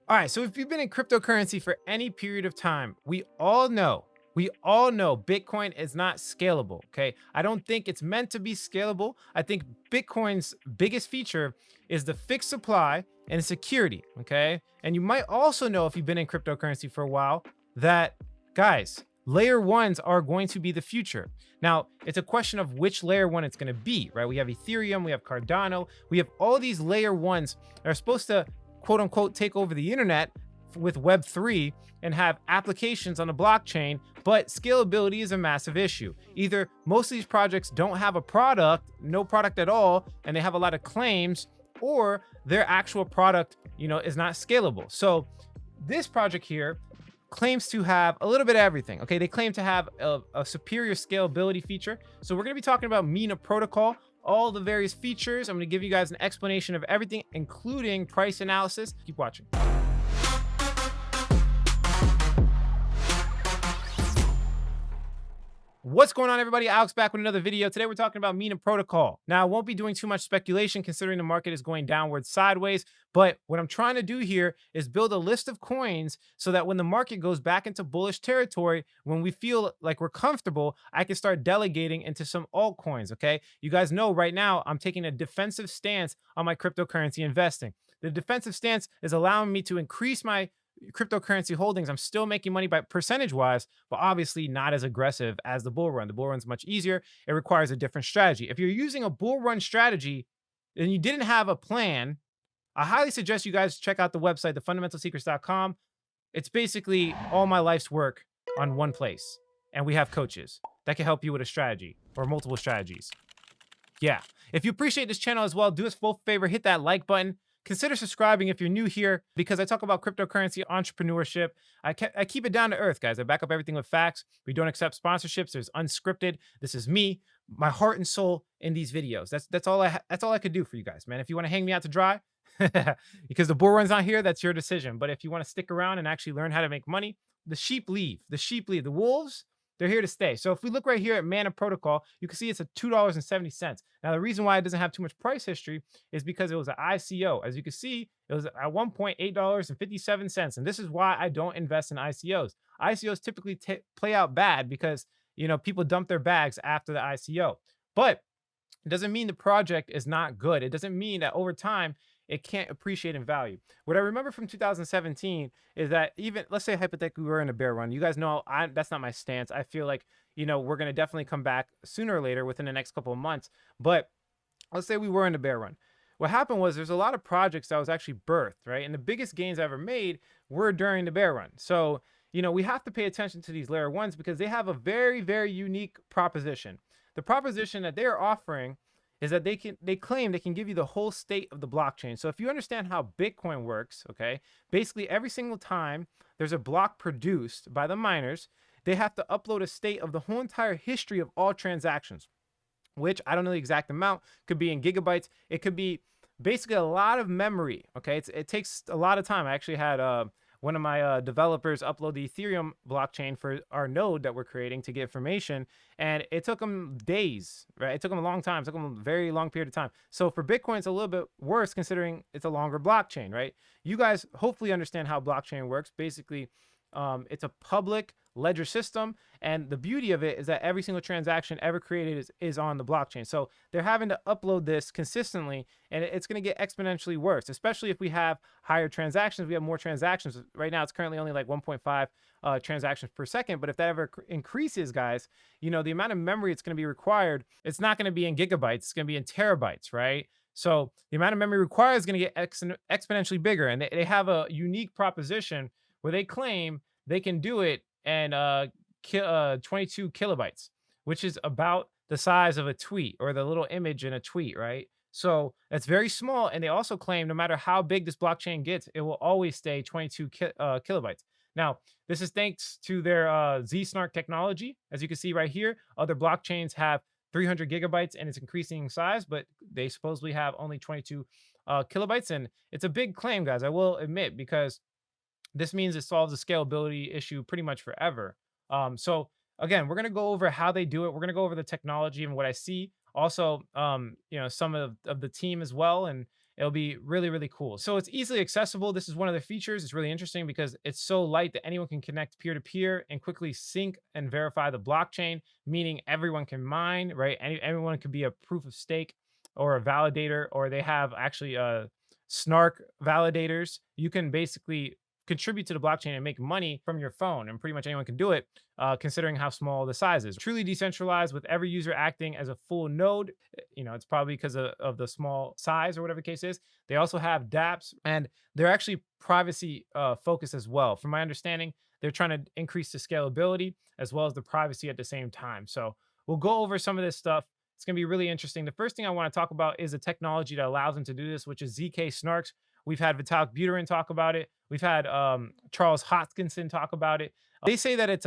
All right, so if you've been in cryptocurrency for any period of time, we all know Bitcoin is not scalable, okay? I don't think it's meant to be scalable. I think Bitcoin's biggest feature is the fixed supply and security, okay? And you might also know if you've been in cryptocurrency for a while that guys, layer ones are going to be the future. Now, it's a question of which layer one it's going to be, right? We have Ethereum, we have Cardano, we have all these layer ones that are supposed to quote unquote take over the internet with Web3 and have applications on the blockchain, but scalability is a massive issue. Either most of these projects don't have a product, no product at all, and they have a lot of claims, or their actual product, is not scalable. So this project here claims to have a little bit of everything. Okay, they claim to have a superior scalability feature. So we're going to be talking about Mina protocol, all the various features. I'm going to give you guys an explanation of everything, including price analysis. Keep watching. What's going on, everybody? Alex back with another video. Today we're talking about Mina protocol. Now, I won't be doing too much speculation considering the market is going downward sideways, but what I'm trying to do here is build a list of coins so that when the market goes back into bullish territory, when we feel like we're comfortable, I can start delegating into some altcoins, okay? You guys know right now I'm taking a defensive stance on my cryptocurrency investing. The defensive stance is allowing me to increase my cryptocurrency holdings. I'm still making money by percentage wise, but obviously not as aggressive as the bull run. The bull run's much easier. It requires a different strategy. If you're using a bull run strategy and you didn't have a plan, I highly suggest you guys check out the website, thefundamentalsecrets.com. It's basically all my life's work on one place. And we have coaches that can help you with a strategy or multiple strategies. Yeah. If you appreciate this channel as well, do us a full favor, hit that like button. Consider subscribing if you're new here because I talk about cryptocurrency entrepreneurship. I keep it down to earth, guys. I back up everything with facts. We don't accept sponsorships. There's unscripted. This is me, my heart and soul in these videos. That's all that's all I could do for you guys, man. If you want to hang me out to dry, because the bull run's not here, that's your decision. But if you want to stick around and actually learn how to make money, the sheep leave. The sheep leave. The wolves, they're here to stay. So if we look right here at Mana Protocol, you can see it's a $2.70. Now, the reason why it doesn't have too much price history is because it was an ICO. As you can see, it was at one point $8.57. And this is why I don't invest in ICOs. ICOs typically play out bad because, people dump their bags after the ICO. But it doesn't mean the project is not good. It doesn't mean that over time it can't appreciate in value. What I remember from 2017 is that even, let's say hypothetically we were in a bear run. You guys know that's not my stance. I feel like, we're going to definitely come back sooner or later within the next couple of months. But let's say we were in a bear run. What happened was there's a lot of projects that was actually birthed, right? And the biggest gains I ever made were during the bear run. So, we have to pay attention to these layer ones because they have a very, very unique proposition. The proposition that they're offering is that they claim they can give you the whole state of the blockchain. So if you understand how Bitcoin works, okay, basically every single time there's a block produced by the miners, they have to upload a state of the whole entire history of all transactions, which I don't know the exact amount, could be in gigabytes. It could be basically a lot of memory, okay? It takes a lot of time. I actually had one of my developers upload the Ethereum blockchain for our node that we're creating to get information. And it took them days, right? It took them a long time. It took them a very long period of time. So for Bitcoin, it's a little bit worse considering it's a longer blockchain, right? You guys hopefully understand how blockchain works. Basically, it's a public ledger system, and the beauty of it is that every single transaction ever created is on the blockchain. So they're having to upload this consistently, and it's going to get exponentially worse, especially if we have higher transactions. We have more transactions. Right now, it's currently only like 1.5 transactions per second, but if that ever increases, guys, the amount of memory it's going to be required, it's not going to be in gigabytes. It's going to be in terabytes, right? So the amount of memory required is going to get exponentially bigger, and they have a unique proposition where they claim they can do it and 22 kilobytes, which is about the size of a tweet or the little image in a tweet, right? So that's very small. And they also claim no matter how big this blockchain gets, it will always stay 22 kilobytes. Now, this is thanks to their Z-Snark technology. As you can see right here, other blockchains have 300 gigabytes and it's increasing in size, but they supposedly have only 22 kilobytes. And it's a big claim, guys, I will admit, because this means it solves the scalability issue pretty much forever. So again, we're going to go over how they do it. We're going to go over the technology and what I see. Also, some of the team as well, and it'll be really, really cool. So it's easily accessible. This is one of the features. It's really interesting because it's so light that anyone can connect peer to peer and quickly sync and verify the blockchain, meaning everyone can mine, right? Everyone could be a proof of stake or a validator, or they have actually snark validators. You can basically contribute to the blockchain and make money from your phone, and pretty much anyone can do it, considering how small the size is. Truly decentralized, with every user acting as a full node. It's probably because of the small size or whatever the case is. They also have dApps, and they're actually privacy focused as well. From my understanding, they're trying to increase the scalability as well as the privacy at the same time. So we'll go over some of this stuff. It's going to be really interesting. The first thing I want to talk about is a technology that allows them to do this, which is ZK Snarks. We've had Vitalik Buterin talk about it. We've had Charles Hoskinson talk about it. They say that it's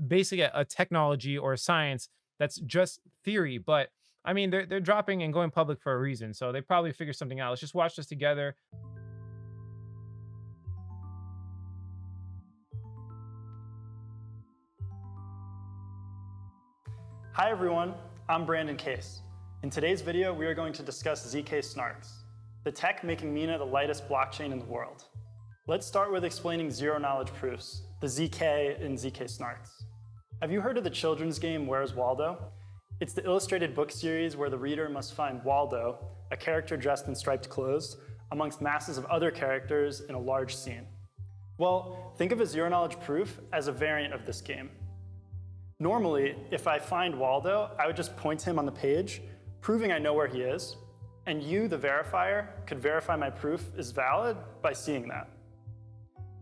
basically a technology or a science that's just theory, but I mean, they're dropping and going public for a reason. So they probably figure something out. Let's just watch this together. Hi everyone, I'm Brandon Case. In today's video, we are going to discuss ZK Snarks, the tech making Mina the lightest blockchain in the world. Let's start with explaining zero-knowledge proofs, the ZK in ZK Snarks. Have you heard of the children's game Where's Waldo? It's the illustrated book series where the reader must find Waldo, a character dressed in striped clothes, amongst masses of other characters in a large scene. Well, think of a zero-knowledge proof as a variant of this game. Normally, if I find Waldo, I would just point him on the page, proving I know where he is, and you, the verifier, could verify my proof is valid by seeing that.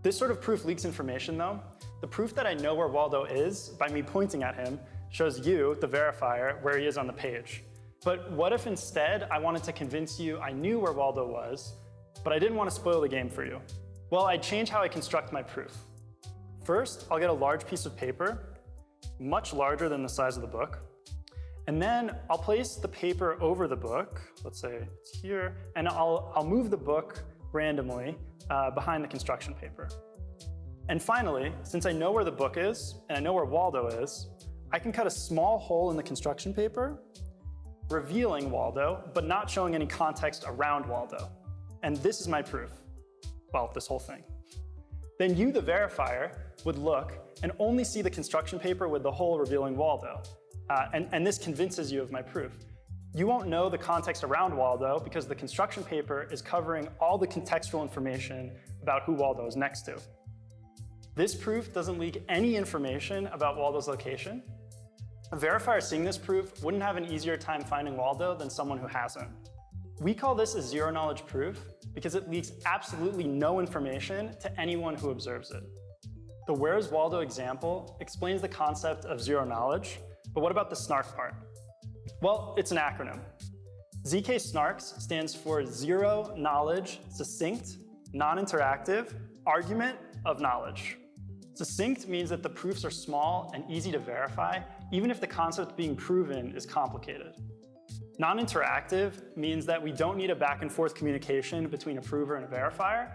This sort of proof leaks information though. The proof that I know where Waldo is by me pointing at him shows you, the verifier, where he is on the page. But what if instead I wanted to convince you I knew where Waldo was, but I didn't want to spoil the game for you? Well, I'd change how I construct my proof. First, I'll get a large piece of paper, much larger than the size of the book. And then I'll place the paper over the book, let's say it's here, and I'll move the book randomly behind the construction paper. And finally, since I know where the book is, and I know where Waldo is, I can cut a small hole in the construction paper, revealing Waldo, but not showing any context around Waldo. And this is my proof. Well, this whole thing. Then you, the verifier, would look and only see the construction paper with the hole revealing Waldo. And this convinces you of my proof. You won't know the context around Waldo because the construction paper is covering all the contextual information about who Waldo is next to. This proof doesn't leak any information about Waldo's location. A verifier seeing this proof wouldn't have an easier time finding Waldo than someone who hasn't. We call this a zero-knowledge proof because it leaks absolutely no information to anyone who observes it. The Where's Waldo example explains the concept of zero knowledge, but what about the snark part? Well, it's an acronym. ZK Snarks stands for Zero Knowledge Succinct Non-Interactive Argument of Knowledge. Succinct means that the proofs are small and easy to verify, even if the concept being proven is complicated. Non-interactive means that we don't need a back and forth communication between a prover and a verifier.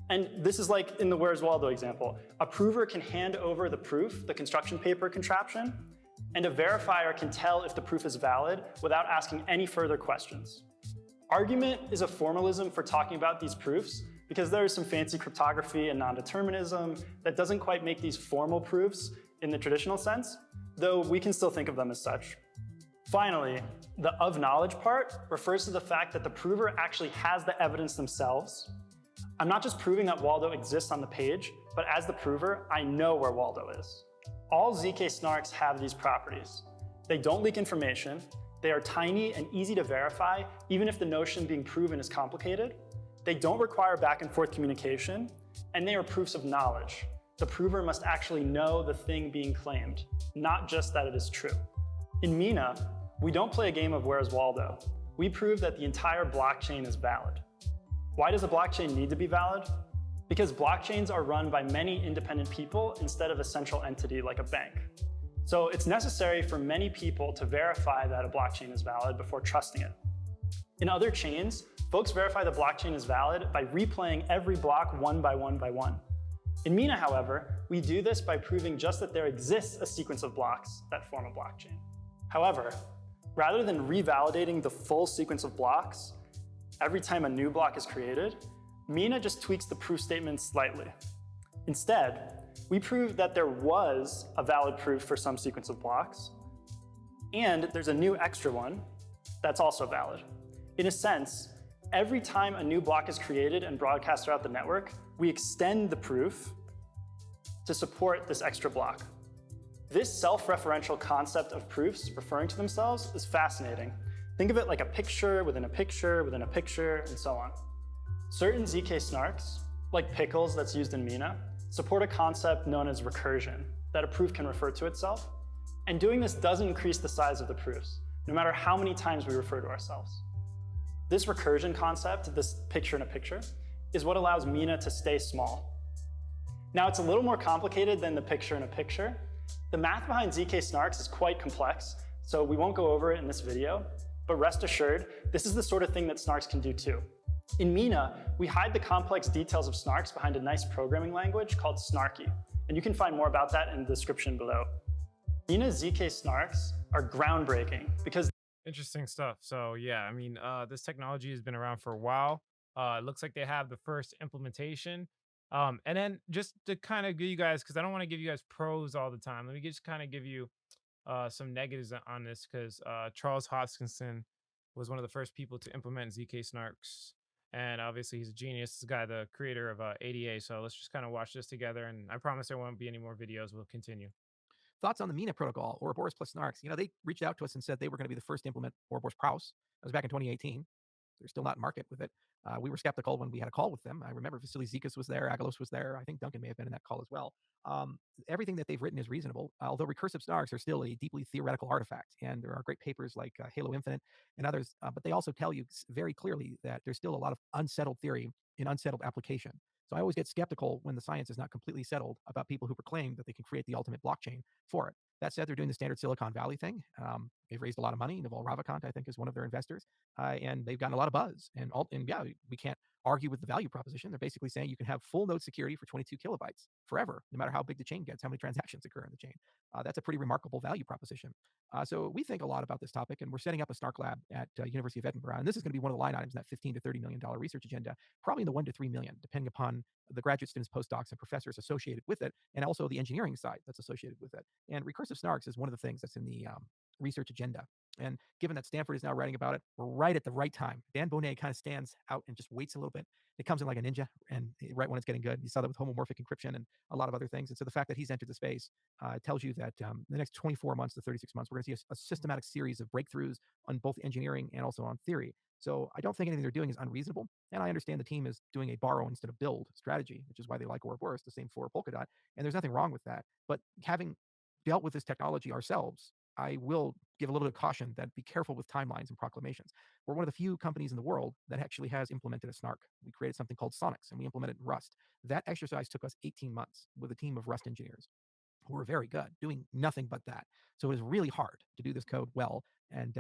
And this is like in the Where's Waldo example. A prover can hand over the proof, the construction paper contraption, and a verifier can tell if the proof is valid without asking any further questions. Argument is a formalism for talking about these proofs because there is some fancy cryptography and non-determinism that doesn't quite make these formal proofs in the traditional sense, though we can still think of them as such. Finally, the of knowledge part refers to the fact that the prover actually has the evidence themselves. I'm not just proving that Waldo exists on the page, but as the prover, I know where Waldo is. All ZK Snarks have these properties. They don't leak information, they are tiny and easy to verify, even if the notion being proven is complicated. They don't require back and forth communication, and they are proofs of knowledge. The prover must actually know the thing being claimed, not just that it is true. In Mina, we don't play a game of Where's Waldo. We prove that the entire blockchain is valid. Why does a blockchain need to be valid? Because blockchains are run by many independent people instead of a central entity like a bank. So it's necessary for many people to verify that a blockchain is valid before trusting it. In other chains, folks verify the blockchain is valid by replaying every block one by one by one. In Mina, however, we do this by proving just that there exists a sequence of blocks that form a blockchain. However, rather than revalidating the full sequence of blocks, every time a new block is created, Mina just tweaks the proof statement slightly. Instead, we prove that there was a valid proof for some sequence of blocks, and there's a new extra one that's also valid. In a sense, every time a new block is created and broadcast throughout the network, we extend the proof to support this extra block. This self-referential concept of proofs referring to themselves is fascinating. Think of it like a picture within a picture within a picture, and so on. Certain ZK snarks, like pickles that's used in Mina, support a concept known as recursion, that a proof can refer to itself. And doing this doesn't increase the size of the proofs, no matter how many times we refer to ourselves. This recursion concept, this picture in a picture, is what allows Mina to stay small. Now, it's a little more complicated than the picture in a picture. The math behind ZK snarks is quite complex, so we won't go over it in this video, but rest assured, this is the sort of thing that snarks can do too. In Mina, we hide the complex details of snarks behind a nice programming language called Snarky, and you can find more about that in the description below. Mina's ZK snarks are groundbreaking because Interesting stuff. So yeah, I mean, this technology has been around for a while. It looks like they have the first implementation. And then just to kind of give you guys, because I don't want to give you guys pros all the time. Let me just kind of give you some negatives on this, because Charles Hoskinson was one of the first people to implement ZK snarks. And obviously he's a genius. This guy, the creator of ADA. So let's just kind of watch this together. And I promise there won't be any more videos. We'll continue. Thoughts on the Mina protocol, Ouroboros plus snarks? They reached out to us and said they were going to be the first to implement Ouroboros Praus. That was back in 2018. They're still not in market with it. We were skeptical when we had a call with them. I remember Vasily Zikas was there, Agalos was there. I think Duncan may have been in that call as well. Everything that they've written is reasonable, although recursive snarks are still a deeply theoretical artifact. And there are great papers like Halo Infinite and others, but they also tell you very clearly that there's still a lot of unsettled theory in unsettled application. So I always get skeptical when the science is not completely settled about people who proclaim that they can create the ultimate blockchain for it. That said, they're doing the standard Silicon Valley thing. They've raised a lot of money. Naval Ravikant, I think, is one of their investors, and they've gotten a lot of buzz. And yeah, we can't argue with the value proposition. They're basically saying you can have full node security for 22 kilobytes forever, no matter how big the chain gets, how many transactions occur in the chain. That's a pretty remarkable value proposition. So we think a lot about this topic, and we're setting up a Snark lab at University of Edinburgh. And this is going to be one of the line items in that $15 to $30 million research agenda, probably in the $1 to $3 million, depending upon the graduate students, postdocs, and professors associated with it, and also the engineering side that's associated with it. And recursive snarks is one of the things that's in the research agenda. And given that Stanford is now writing about it, we're right at the right time. Dan Boneh kind of stands out and just waits a little bit. It comes in like a ninja, and right when it's getting good. You saw that with homomorphic encryption and a lot of other things. And so the fact that he's entered the space tells you that the next 24 months to 36 months, we're going to see a systematic series of breakthroughs on both engineering and also on theory. So I don't think anything they're doing is unreasonable. And I understand the team is doing a borrow instead of build strategy, which is why they like Ouroboros, the same for Polkadot. And there's nothing wrong with that. But having dealt with this technology ourselves, I will give a little bit of caution that be careful with timelines and proclamations. We're one of the few companies in the world that actually has implemented a snark. We created something called Sonics, and we implemented it in Rust. That exercise took us 18 months with a team of Rust engineers who were very good, doing nothing but that. So it was really hard to do this code well and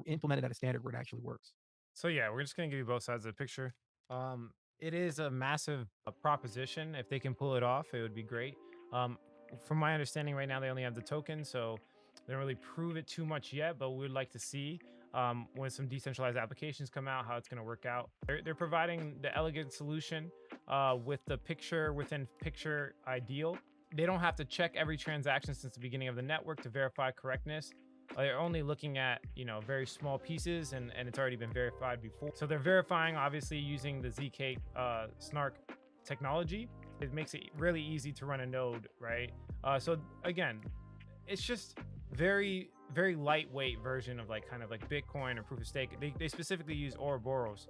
implement it at a standard where it actually works. So yeah, we're just gonna give you both sides of the picture. It is a massive proposition. If they can pull it off, it would be great. From my understanding, right now they only have the token, so they don't really prove it too much yet. But we'd like to see when some decentralized applications come out how it's going to work out. They're providing the elegant solution with the picture within picture ideal. They don't have to check every transaction since the beginning of the network to verify correctness. They're only looking at very small pieces, and it's already been verified before. So they're verifying obviously using the ZK snark technology. It makes it really easy to run a node, right? So again, it's just very lightweight version of kind of like Bitcoin or proof of stake. They specifically use Ouroboros,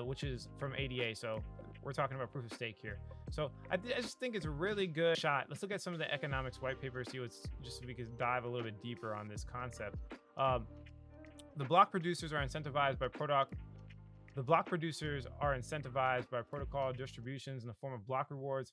which is from ADA. So we're talking about proof of stake here. So I just think it's a really good shot. Let's look at some of the economics white paper, see what's, just so we can dive a little bit deeper on this concept. The block producers are incentivized by protocol distributions in the form of block rewards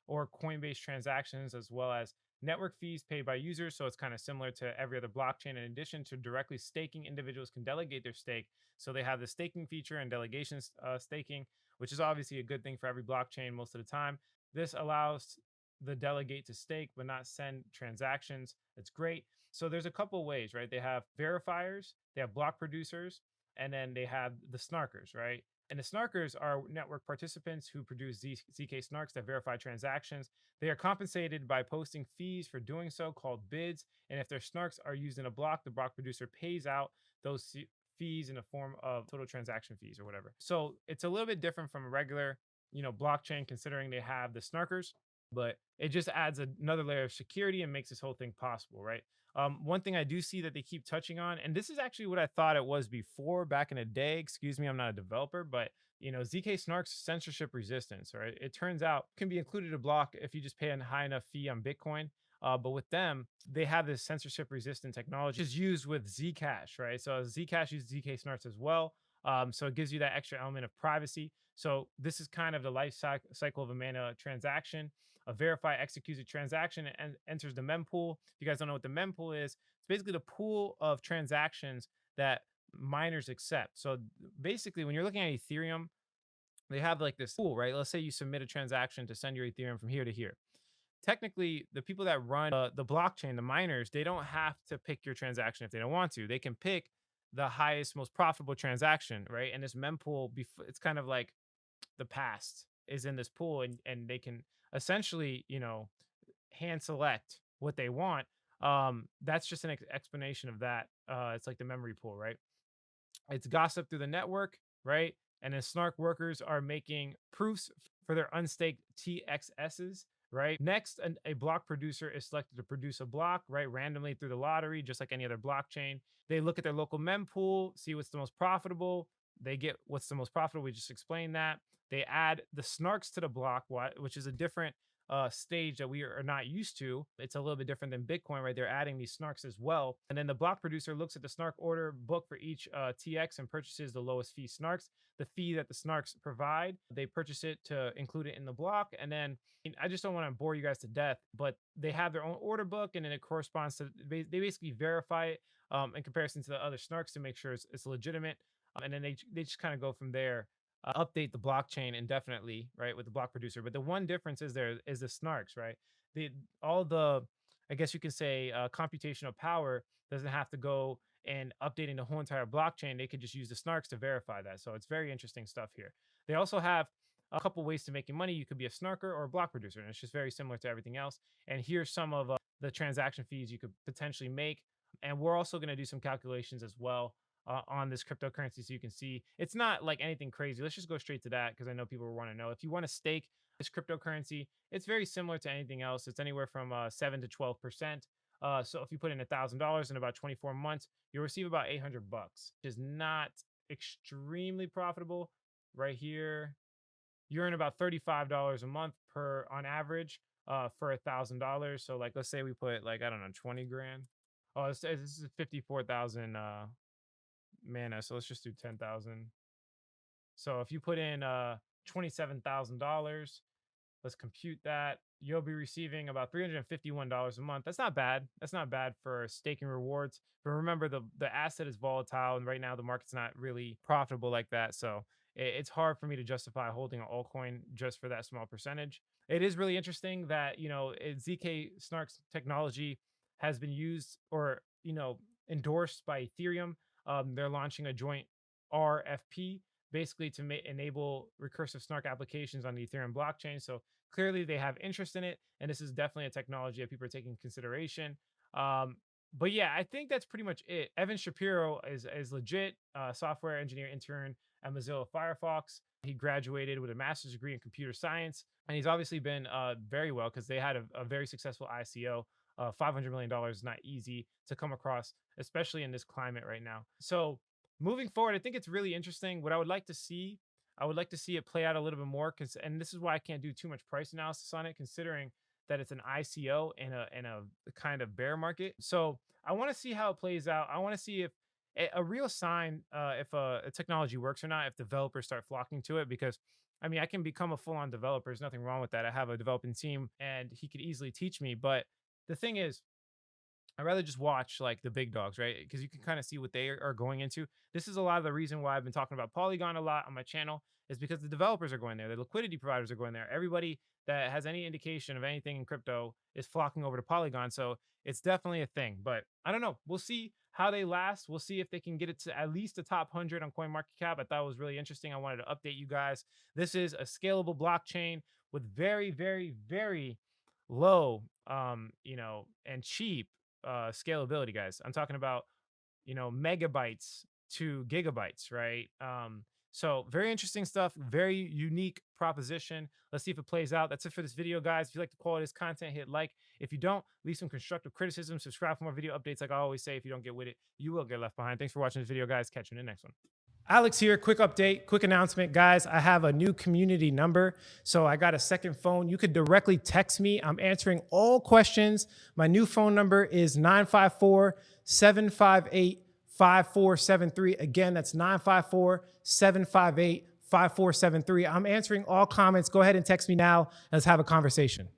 or Coinbase transactions, as well as network fees paid by users. So it's kind of similar to every other blockchain. In addition to directly staking, individuals can delegate their stake. So they have the staking feature and delegation staking, which is obviously a good thing for every blockchain most of the time. This allows the delegate to stake but not send transactions. It's great. So there's a couple ways, right? They have verifiers, they have block producers, and then they have the snarkers, right? And the snarkers are network participants who produce ZK snarks that verify transactions. They are compensated by posting fees for doing so, called bids. And if their snarks are used in a block, the block producer pays out those fees in the form of total transaction fees or whatever. So it's a little bit different from a regular, blockchain, considering they have the snarkers, but it just adds another layer of security and makes this whole thing possible, right? One thing I do see that they keep touching on, and this is actually what I thought it was before back in the day. Excuse me, I'm not a developer, but ZK Snark's censorship resistance, right? It turns out can be included a block if you just pay a high enough fee on Bitcoin. But with them, they have this censorship resistant technology is used with Zcash, right? So Zcash uses ZK Snarks as well. So it gives you that extra element of privacy. So this is kind of the life cycle of a Mana transaction. A verify executes a transaction and enters the mempool. If you guys don't know what the mempool is, it's basically the pool of transactions that miners accept. So basically, when you're looking at Ethereum, they have like this pool, right? Let's say you submit a transaction to send your Ethereum from here to here. Technically, the people that run the blockchain, the miners, they don't have to pick your transaction if they don't want to. They can pick the highest, most profitable transaction, right? And this mempool, it's kind of like the past is in this pool, and they can essentially, hand select what they want. That's just an explanation of that. It's like the memory pool, right? It's gossip through the network, right? And then Snark workers are making proofs for their unstaked TXSs, right? Next, a block producer is selected to produce a block, right? Randomly through the lottery, just like any other blockchain. They look at their local mempool, see what's the most profitable. They get what's the most profitable. We just explained that. They add the snarks to the block, which is a different stage that we are not used to. It's a little bit different than Bitcoin, right? They're adding these snarks as well. And then the block producer looks at the snark order book for each TX and purchases the lowest fee snarks. The fee that the snarks provide, they purchase it to include it in the block. And then I just don't want to bore you guys to death, but they have their own order book, and then it corresponds to, they basically verify it in comparison to the other snarks to make sure it's legitimate. And then they just kind of go from there, update the blockchain indefinitely, right, with the block producer. But the one difference is there is the snarks, right? All the, I guess you can say, computational power doesn't have to go and updating the whole entire blockchain. They could just use the snarks to verify that. So it's very interesting stuff here. They also have a couple ways to making money. You could be a snarker or a block producer, and it's just very similar to everything else. And here's some of the transaction fees you could potentially make. And we're also going to do some calculations as well on this cryptocurrency, so you can see it's not like anything crazy. Let's just go straight to that, because I know people want to know. If you want to stake this cryptocurrency, it's very similar to anything else. It's anywhere from 7 to 12%. So if you put in $1,000 in about 24 months, you'll receive about 800 bucks, which is not extremely profitable. Right here, you earn about $35 a month on average for $1,000. So like, let's say we put like, I don't know, 20 grand. Oh, this is 54,000 Mana. So let's just do 10,000. So if you put in $27,000, let's compute that. You'll be receiving about $351 a month. That's not bad. That's not bad for staking rewards. But remember, the asset is volatile, and right now the market's not really profitable like that. So it's hard for me to justify holding an altcoin just for that small percentage. It is really interesting that ZK Snark's technology has been used or endorsed by Ethereum. They're launching a joint RFP basically to enable recursive snark applications on the Ethereum blockchain. So clearly they have interest in it, and this is definitely a technology that people are taking consideration. But yeah, I think that's pretty much it. Evan Shapiro is legit, software engineer intern at Mozilla Firefox. He graduated with a master's degree in computer science, and he's obviously been very well, because they had a very successful ICO. $500 million is not easy to come across, especially in this climate right now. So moving forward, I think it's really interesting. What I would like to see it play out a little bit more, and this is why I can't do too much price analysis on it, considering that it's an ICO in a kind of bear market. So I want to see how it plays out. I want to see if a real sign, if a technology works or not, if developers start flocking to it. Because I mean, I can become a full-on developer. There's nothing wrong with that. I have a developing team, and he could easily teach me. But the thing is, I'd rather just watch like the big dogs, right? Because you can kind of see what they are going into. This is a lot of the reason why I've been talking about Polygon a lot on my channel, is because the developers are going there. The liquidity providers are going there. Everybody that has any indication of anything in crypto is flocking over to Polygon. So it's definitely a thing. But I don't know. We'll see how they last. We'll see if they can get it to at least the top 100 on CoinMarketCap. I thought it was really interesting. I wanted to update you guys. This is a scalable blockchain with very, very, very low, and cheap scalability, guys. I'm talking about, megabytes to gigabytes, right? So very interesting stuff, very unique proposition. Let's see if it plays out. That's it for this video, guys. If you like the quality of this content, hit like. If you don't, leave some constructive criticism. Subscribe for more video updates. Like I always say, if you don't get with it, you will get left behind. Thanks for watching this video, guys. Catch you in the next one. Alex here. Quick update, quick announcement, guys. I have a new community number. So I got a second phone. You could directly text me. I'm answering all questions. My new phone number is 954-758-5473. Again, that's 954-758-5473. I'm answering all comments. Go ahead and text me now. Let's have a conversation.